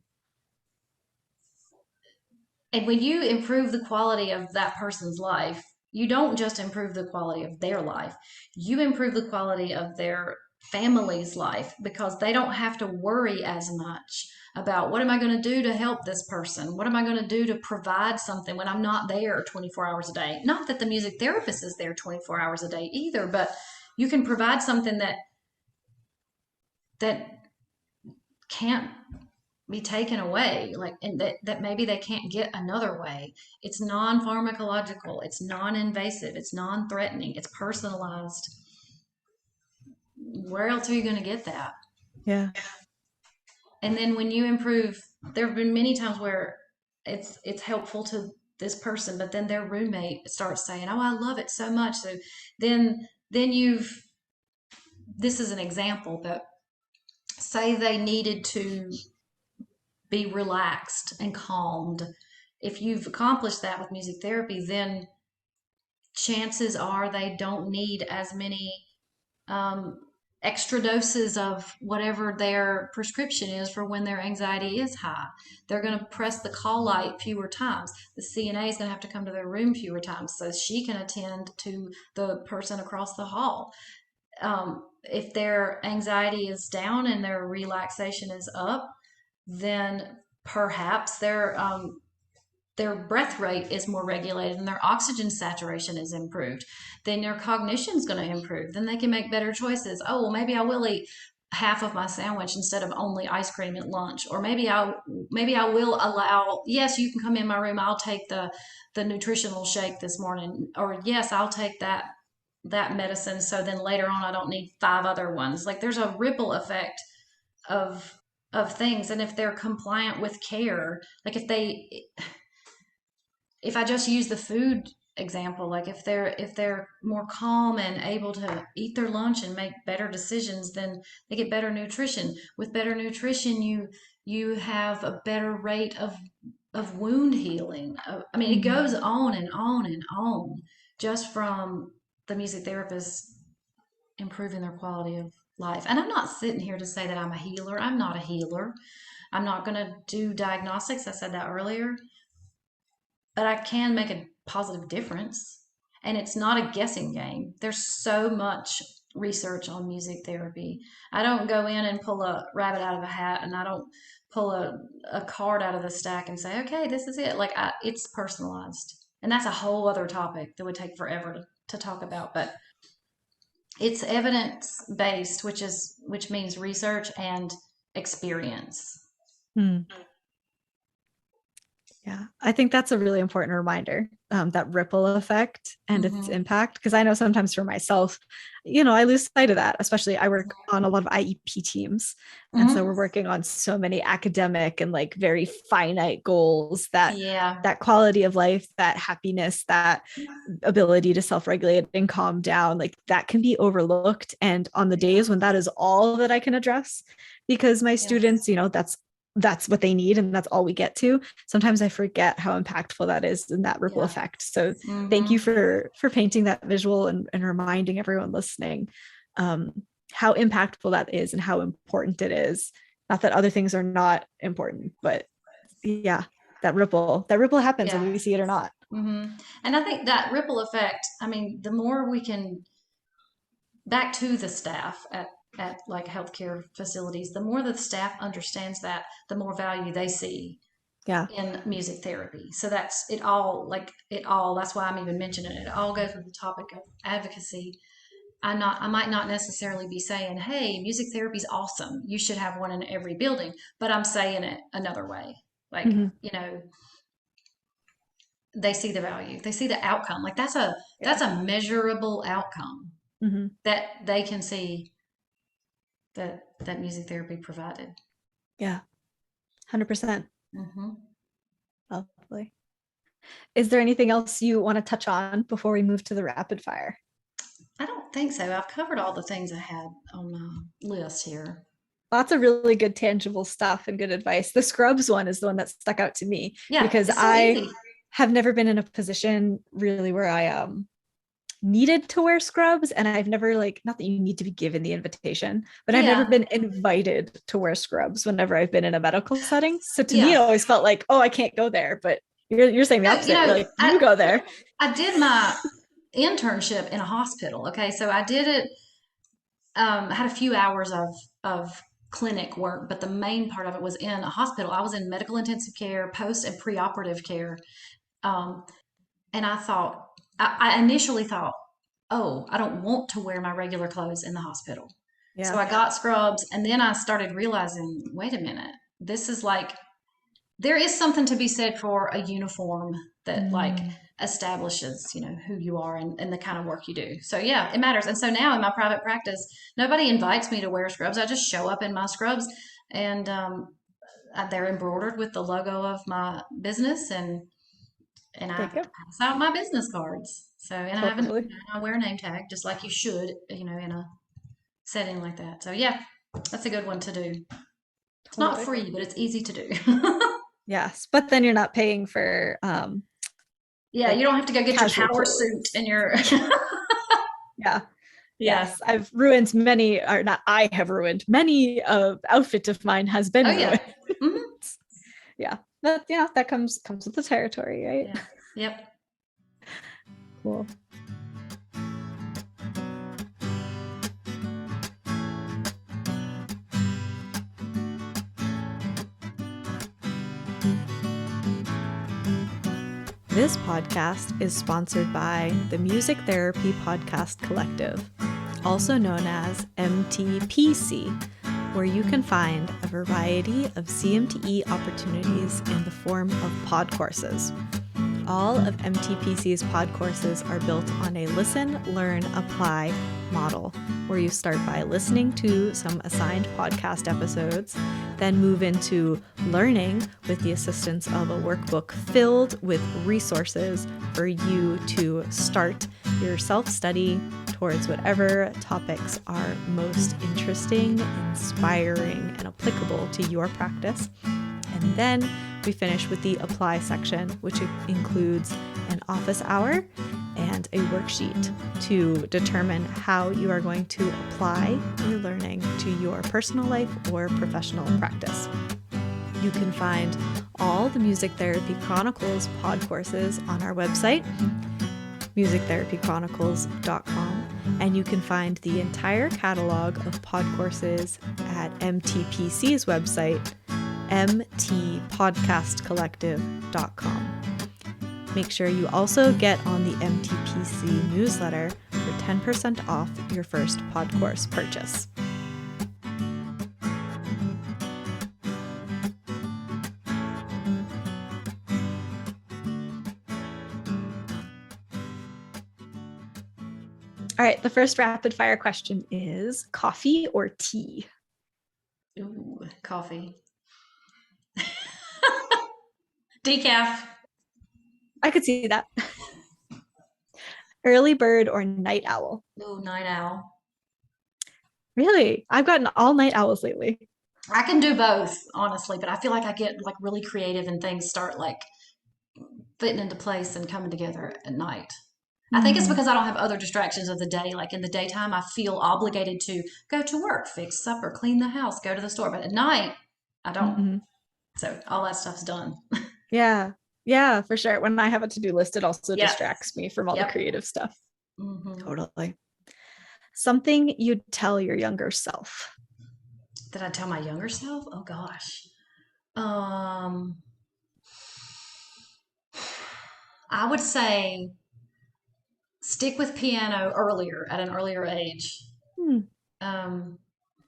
And when you improve the quality of that person's life, you don't just improve the quality of their life, you improve the quality of their family's life because they don't have to worry as much about what am I going to do to help this person? What am I going to do to provide something when I'm not there 24 hours a day? Not that the music therapist is there 24 hours a day either, but you can provide something that can't be taken away, like, and that maybe they can't get another way. It's non-pharmacological, it's non-invasive, it's non-threatening, it's personalized. Where else are you going to get that? Yeah. And then when you improve, there have been many times where it's helpful to this person, but then their roommate starts saying, oh, I love it so much. So then you've, this is an example, but say they needed to be relaxed and calmed. If you've accomplished that with music therapy, then chances are they don't need as many um, extra doses of whatever their prescription is for when their anxiety is high. They're going to press the call light fewer times. The CNA is going to have to come to their room fewer times so she can attend to the person across the hall. If their anxiety is down and their relaxation is up, then perhaps their breath rate is more regulated and their oxygen saturation is improved. Then their cognition is going to improve. Then they can make better choices. Oh, well, maybe I will eat half of my sandwich instead of only ice cream at lunch. Or maybe I will allow, yes, you can come in my room. I'll take the nutritional shake this morning. Or yes, I'll take that medicine so then later on I don't need 5 other ones. Like there's a ripple effect of things. And if they're compliant with care, like if I just use the food example, like if they're more calm and able to eat their lunch and make better decisions, then they get better nutrition. With better nutrition, you have a better rate of wound healing. I mean, it Mm-hmm. goes on and on and on just from the music therapist improving their quality of life. And I'm not sitting here to say that I'm a healer. I'm not a healer. I'm not going to do diagnostics. I said that earlier, but I can make a positive difference. And it's not a guessing game. There's so much research on music therapy. I don't go in and pull a rabbit out of a hat, and I don't pull a card out of the stack and say, okay, this is it. Like, it's personalized. And that's a whole other topic that would take forever to talk about. But it's evidence based, which means research and experience. Mm. Yeah, I think that's a really important reminder, that ripple effect and its Mm-hmm. impact. Because I know sometimes for myself, I lose sight of that, especially I work on a lot of IEP teams. And so Mm-hmm. we're working on so many academic and like very finite goals that Yeah. that quality of life, that happiness, that ability to self-regulate and calm down, like that can be overlooked. And on the days when that is all that I can address, because my Yeah. students, that's what they need and that's all we get to, sometimes I forget how impactful that is in that ripple Yeah. effect. So thank you Mm-hmm. for painting that visual and reminding everyone listening, um, how impactful that is and how important it is. Not that other things are not important, but yeah, that ripple happens Yeah. whether we see it or not. And I think that ripple effect, I mean, the more we can back to the staff at like healthcare facilities, the more the staff understands that, the more value they see Yeah. in music therapy. So that's it all, like it all, that's why I'm even mentioning it. It all goes with the topic of advocacy. I might not necessarily be saying, hey, music therapy is awesome. You should have one in every building, but I'm saying it another way. Like, Hmm. they see the value. They see the outcome. Like Yeah. that's a measurable outcome Hmm. that they can see that music therapy provided. Yeah. 100%. Hmm. Lovely. Is there anything else you want to touch on before we move to the rapid fire? I don't think so. I've covered all the things I had on my list here. Lots of really good tangible stuff and good advice. The scrubs one is the one that stuck out to me Yeah, because it's so I easy. have never been in a position really where I needed to wear scrubs, and I've never, like, not that you need to be given the invitation, but I've never Yeah, been invited to wear scrubs whenever I've been in a medical setting. So to me it yeah. always felt like, oh, I can't go there, but you're saying the No, opposite. You're like, you go there. I did my internship in a hospital. Okay, so I did it. I had a few hours of clinic work, but the main part of it was in a hospital. I was in medical intensive care, post and preoperative care, um, and I initially thought, oh, I don't want to wear my regular clothes in the hospital. So Yeah. I got scrubs, and then I started realizing, wait a minute, this is like there is something to be said for a uniform that like Mm. establishes who you are and the kind of work you do. So yeah, it matters. And so now in my private practice, nobody invites me to wear scrubs. I just show up in my scrubs, and they're embroidered with the logo of my business, and I There you go. pass out my business cards. So, and Totally. I wear a name tag just like you should, in a setting like that. So yeah, that's a good one to do. It's not Totally. free, but it's easy to do. Yes, but then you're not paying for Yeah, you like don't have to go get your casual power suit clothes. and your Yeah. yeah. Yes, I've ruined many, or not, I have ruined many of outfit of mine has Oh been yeah. ruined. Hmm. Yeah. But yeah, that comes with the territory, right? Yeah. Yep. Cool. This podcast is sponsored by the Music Therapy Podcast Collective, also known as MTPC, where you can find a variety of CMTE opportunities in the form of pod courses. All of MTPC's pod courses are built on a listen, learn, apply model, where you start by listening to some assigned podcast episodes, then move into learning with the assistance of a workbook filled with resources for you to start your self-study towards whatever topics are most interesting, inspiring, and applicable to your practice. And then we finish with the apply section, which includes an office hour and a worksheet to determine how you are going to apply your learning to your personal life or professional practice. You can find all the Music Therapy Chronicles pod courses on our website, musictherapychronicles.com, and you can find the entire catalog of pod courses at MTPC's website, mtpodcastcollective.com. Make sure you also get on the MTPC newsletter for 10% off your first pod course purchase. All right, the first rapid fire question is coffee or tea? Ooh, coffee. Decaf. I could see that. Early bird or night owl? Ooh, night owl. Really? I've gotten all night owls lately. I can do both, honestly, but I feel like I get like really creative and things start like fitting into place and coming together at night. I think it's Mm. because I don't have other distractions of the day. Like in the daytime, I feel obligated to go to work, fix supper, clean the house, go to the store. But at night, I don't. Mm-hmm. So all that stuff's done. Yeah. Yeah, for sure. When I have a to-do list, it also Yep. distracts me from all the Yep. creative stuff. Hmm. Totally. Something you'd tell your younger self. Did I tell my younger self? Oh gosh. Um, I would say stick with piano earlier at an earlier age, Hmm. um,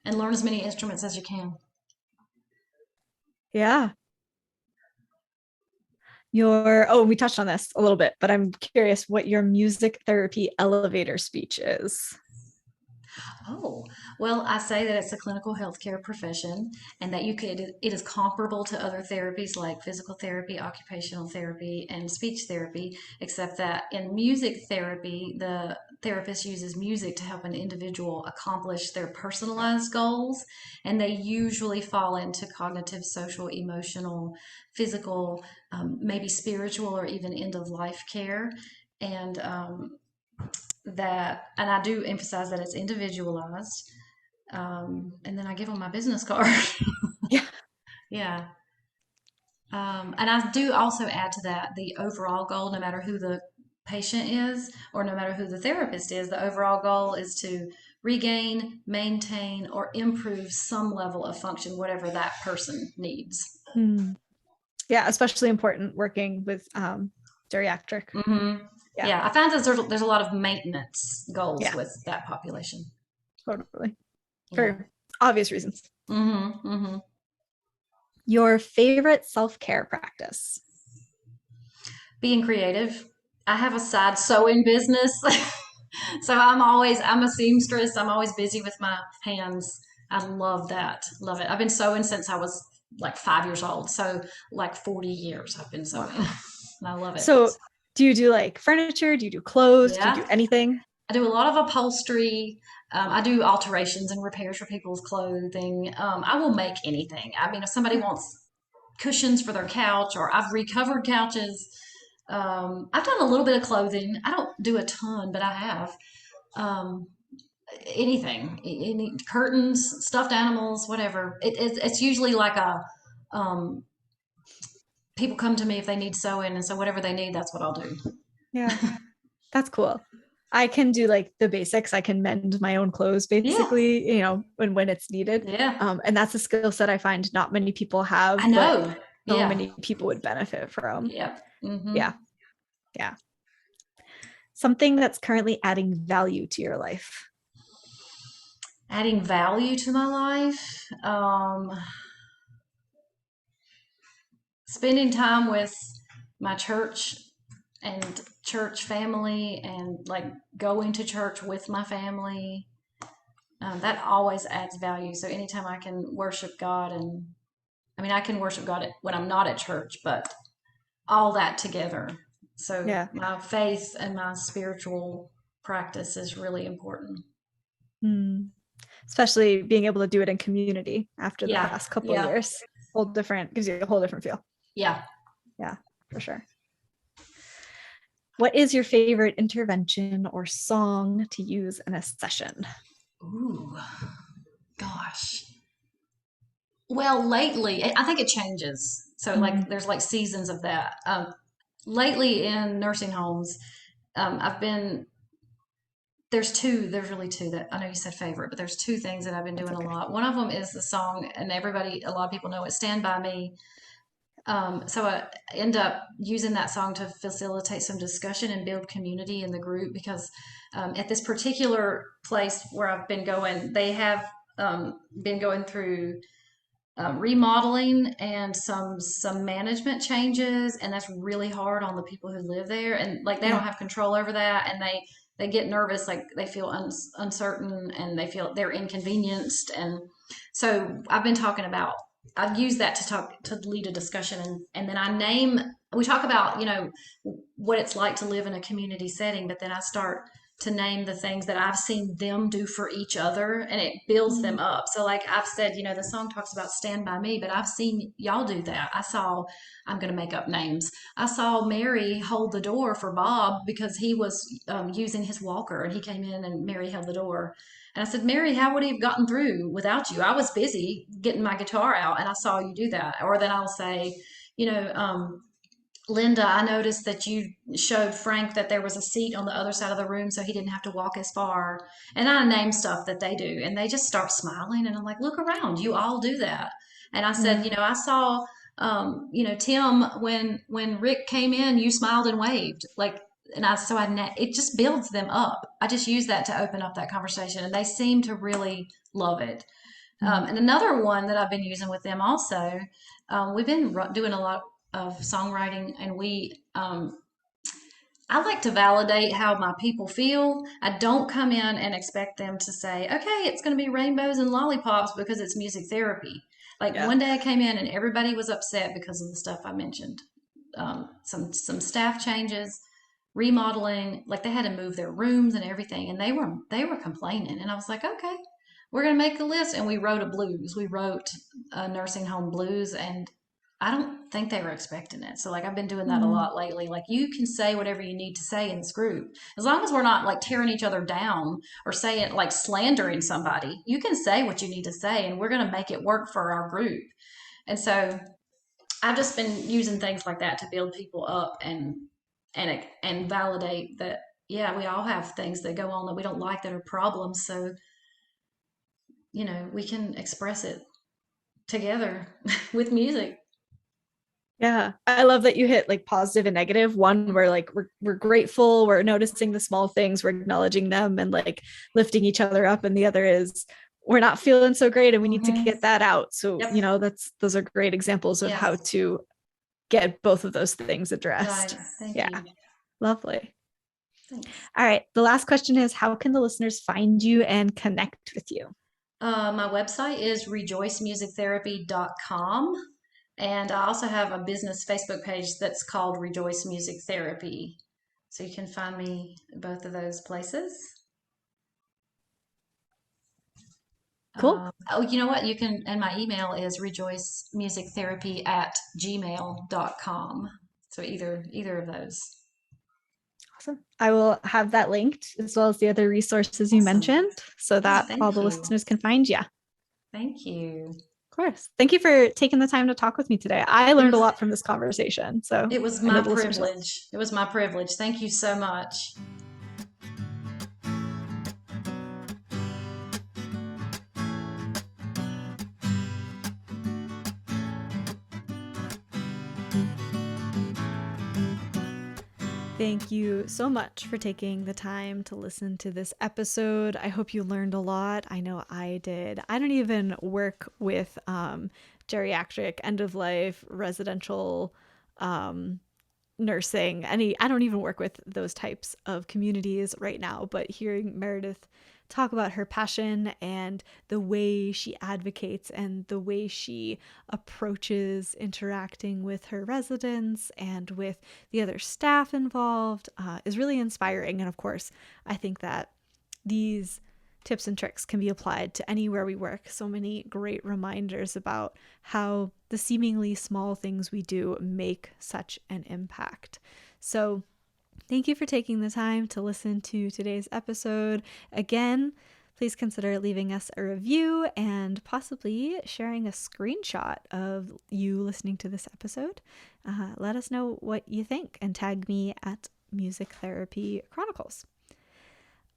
and learn as many instruments as you can. Yeah. We touched on this a little bit, but I'm curious what your music therapy elevator speech is. Oh, well, I say that it's a clinical healthcare profession and that it is comparable to other therapies like physical therapy, occupational therapy, and speech therapy, except that in music therapy, the therapist uses music to help an individual accomplish their personalized goals, and they usually fall into cognitive, social, emotional, physical, maybe spiritual, or even end of life care. And and I do emphasize that it's individualized. And then I give them my business card. Yeah. Yeah. And I do also add to that the overall goal, no matter who the patient is or no matter who the therapist is, the overall goal is to regain, maintain, or improve some level of function, whatever that person needs. Hmm. Yeah, especially important working with geriatric. Hmm. Yeah. Yeah, I find that there's a lot of maintenance goals Yeah, with that population. totally. Yeah. For obvious reasons. Hmm. Hmm. Your favorite self-care practice. Being creative. I have a side sewing business. So I'm a seamstress. I'm always busy with my hands. I love that. Love it. I've been sewing since I was like 5 years old. So like 40 years I've been Wow. sewing. And I love it. So do you do like furniture? Do you do clothes? Do you Yeah. do anything? I do a lot of upholstery. I do alterations and repairs for people's clothing. I will make anything. I mean, if somebody Yeah. wants cushions for their couch or I've recovered couches, I've done a little bit of clothing. I don't do a ton, but I have. Um, Anything, any curtains, stuffed animals, whatever. It's usually like um, people come to me if they need sewing, and so whatever they need, that's what I'll do. Yeah. That's cool. I can do like the basics. I can mend my own clothes Yeah, basically, when it's needed. yeah, And that's a skill set I find not many people I have, but know. so Yeah, many people would benefit from. yeah. Hmm. Yeah. Yeah. Something that's currently adding value to your life. Adding value to my life, spending time with my church and church family, and like going to church with my family. That always adds value. So anytime I can worship God, and I mean, I can worship God when I'm not at church, but all that together. So Yeah. my faith and my spiritual practice is really important. Hmm. Especially being able to do it in community after the Yeah, past couple of yeah, years. Gives you a whole different feel. yeah. Yeah, for sure. What is your favorite intervention or song to use in a session? Ooh, gosh. Well, lately, I think it changes. So like, Mm, there's like seasons of that. Lately in nursing homes, I've been there's really two that I know you said favorite, but there's two things that I've been that's doing a okay. lot. One of them is the song, and a lot of people know it, Stand By Me. So I end up using that song to facilitate some discussion and build community in the group because at this particular place where I've been going, they have been going through remodeling and some management changes, and that's really hard on the people who live there, and like they don't Yeah. have control over that, and they get nervous, like they feel uncertain, and they feel they're inconvenienced. And so I've used that to lead a discussion, and then we talk about, what it's like to live in a community setting, but then I start to name the things that I've seen them do for each other, and it builds Mm, them up. So like I've said, the song talks about stand by me, but I've seen y'all do that. I'm going to make up names. I saw Mary hold the door for Bob because he was using his walker, and he came in and Mary held the door. And I said, Mary, how would he have gotten through without you? I was busy getting my guitar out and I saw you do that. Or then I'll say, you know, um, Linda, I noticed that you showed Frank that there was a seat on the other side of the room so he didn't have to walk as far. And I name stuff that they do, and they just start smiling. And I'm like, look around, you all do that. And I said, Mm. I saw, Tim, when Rick came in, you smiled and waved. Like, and it just builds them up. I just use that to open up that conversation, and they seem to really love it. Mm. And another one that I've been using with them also, we've been doing a lot of songwriting, and I like to validate how my people feel. I don't come in and expect them to say, okay, it's going to be rainbows and lollipops because it's music therapy. Like Yeah. one day I came in and everybody was upset because of the stuff I mentioned. Some staff changes, remodeling, like they had to move their rooms and everything, and they were complaining, and I was like, okay, we're gonna make a list, and we wrote a blues. We wrote a nursing home blues, and I don't think they were expecting it. So like I've been doing that a Mm. lot lately. Like you can say whatever you need to say in this group. As long as we're not like tearing each other down or saying like slandering somebody, you can say what you need to say and we're going to make it work for our group. And so I've just been using things like that to build people up and validate that yeah, we all have things that go on that we don't like that are problems. So, we can express it together with music. Yeah, I love that you hit like positive and negative. One, where like we're grateful, we're noticing the small things, we're acknowledging them and like lifting each other up, and the other is we're not feeling so great and we need to Mm-hmm. get that out. So, Yep. those are great examples of Yeah. how to get both of those things Right. addressed. Thank Yeah, you. lovely. Thanks. All right, the last question is, how can the listeners find you and connect with you? My website is rejoicemusictherapy.com. And I also have a business Facebook page that's called Rejoice Music Therapy. So you can find me both of those places. Cool. Oh, you know what? You can, and my email is rejoicemusictherapy@gmail.com. So either of those. Awesome. I will have that linked as well as the other resources you Awesome. mentioned so Yeah, that all thank the you. listeners can find you. Of Thank you. course. Thank you for taking the time to talk with me today. I It learned a was lot from this conversation. So it was I know my the listeners will. privilege. It was my privilege. Thank you so much. Thank you so much for taking the time to listen to this episode. I hope you learned a lot. I know I did. I don't even work with geriatric, end of life, residential nursing. I don't even work with those types of communities right now, but hearing Meredith talk about her passion and the way she advocates and the way she approaches interacting with her residents and with the other staff involved is really inspiring. And of course, I think that these tips and tricks can be applied to anywhere we work. So many great reminders about how the seemingly small things we do make such an impact. So thank you for taking the time to listen to today's episode. Again, please consider leaving us a review and possibly sharing a screenshot of you listening to this episode. Let us know what you think and tag me at Music Therapy Chronicles.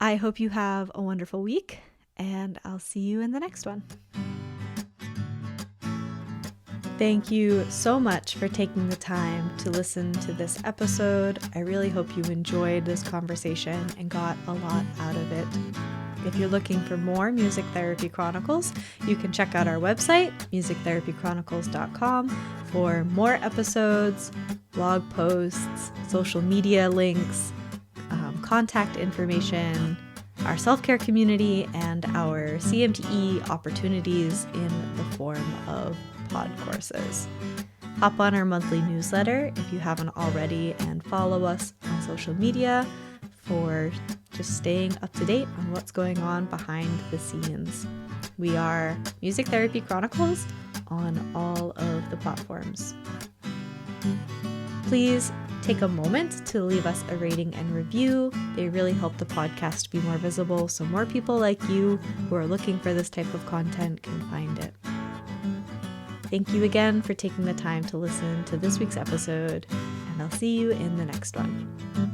I hope you have a wonderful week, and I'll see you in the next one. Thank you so much for taking the time to listen to this episode. I really hope you enjoyed this conversation and got a lot out of it. If you're looking for more Music Therapy Chronicles, you can check out our website, musictherapychronicles.com, for more episodes, blog posts, social media links, contact information, our self-care community, and our CMTE opportunities in the form of pod courses. Hop on our monthly newsletter if you haven't already, and follow us on social media for just staying up to date on what's going on behind the scenes. We are Music Therapy Chronicles on all of the platforms. Please take a moment to leave us a rating and review. They really help the podcast be more visible so more people like you who are looking for this type of content can find it. Thank you again for taking the time to listen to this week's episode, and and I'll see you in the next one.